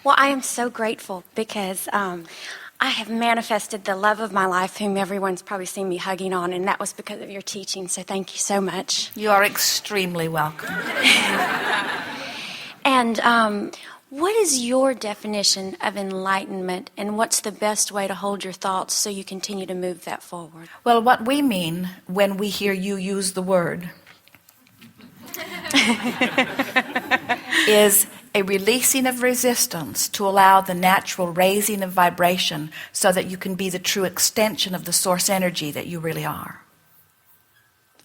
Well, I am so grateful because I have manifested the love of my life, whom everyone's probably seen me hugging on, and that was because of your teaching, so thank you so much. You are extremely welcome. And what is your definition of enlightenment, and what's the best way to hold your thoughts so you continue to move that forward? Well, what we mean when we hear you use the word is a releasing of resistance to allow the natural raising of vibration so that you can be the true extension of the source energy that you really are.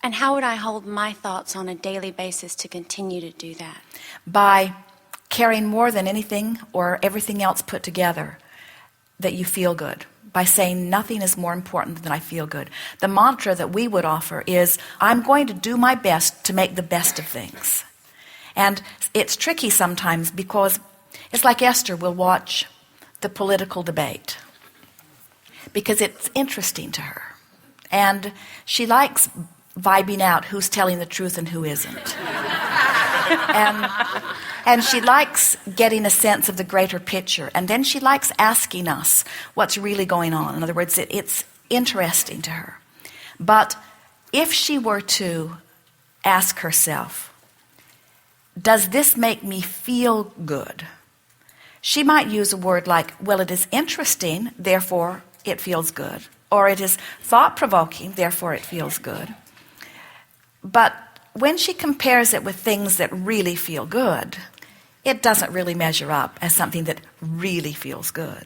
And how would I hold my thoughts on a daily basis to continue to do that? By caring more than anything or everything else put together that you feel good. By saying nothing is more important than I feel good. The mantra that we would offer is, I'm going to do my best to make the best of things. And it's tricky sometimes because it's like Esther will watch the political debate because it's interesting to her. And she likes vibing out who's telling the truth and who isn't. And she likes getting a sense of the greater picture. And then she likes asking us what's really going on. In other words, it's interesting to her. But if she were to ask herself, does this make me feel good? She might use a word like, well, it is interesting, therefore it feels good. Or it is thought-provoking, therefore it feels good. But when she compares it with things that really feel good, it doesn't really measure up as something that really feels good.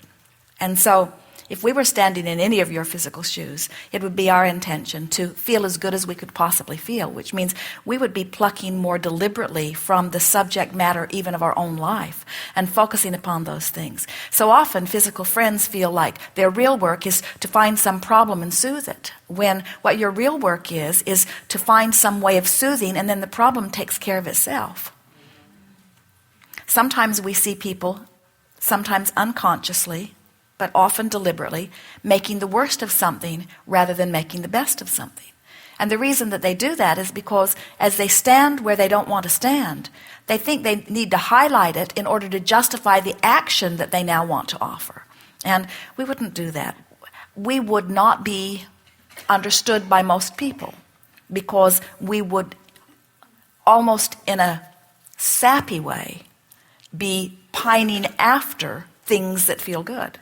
And so, if we were standing in any of your physical shoes, it would be our intention to feel as good as we could possibly feel, which means we would be plucking more deliberately from the subject matter even of our own life and focusing upon those things. So often physical friends feel like their real work is to find some problem and soothe it, when what your real work is to find some way of soothing, and then the problem takes care of itself. Sometimes we see people, sometimes unconsciously, but often deliberately, making the worst of something rather than making the best of something. And the reason that they do that is because as they stand where they don't want to stand, they think they need to highlight it in order to justify the action that they now want to offer. And we wouldn't do that. We would not be understood by most people because we would almost in a sappy way be pining after things that feel good.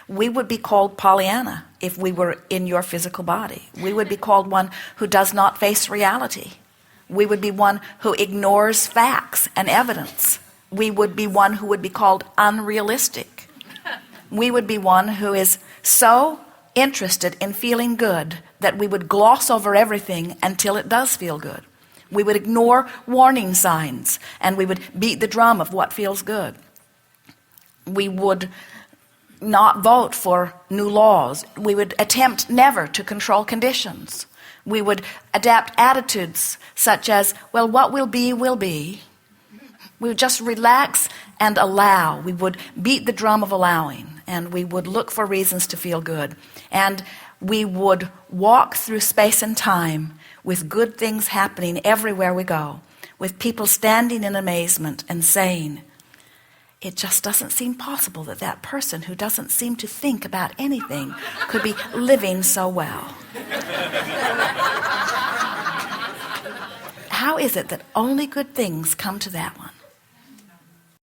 We would be called Pollyanna if we were in your physical body. We would be called one who does not face reality. We would be one who ignores facts and evidence. We would be one who would be called unrealistic. We would be one who is so interested in feeling good that we would gloss over everything until it does feel good. We would ignore warning signs and we would beat the drum of what feels good. We would not vote for new laws. We would attempt never to control conditions. We would adapt attitudes such as, well, what will be, will be. We would just relax and allow. We would beat the drum of allowing, and we would look for reasons to feel good. And we would walk through space and time with good things happening everywhere we go, with people standing in amazement and saying, it just doesn't seem possible that that person who doesn't seem to think about anything could be living so well. How is it that only good things come to that one?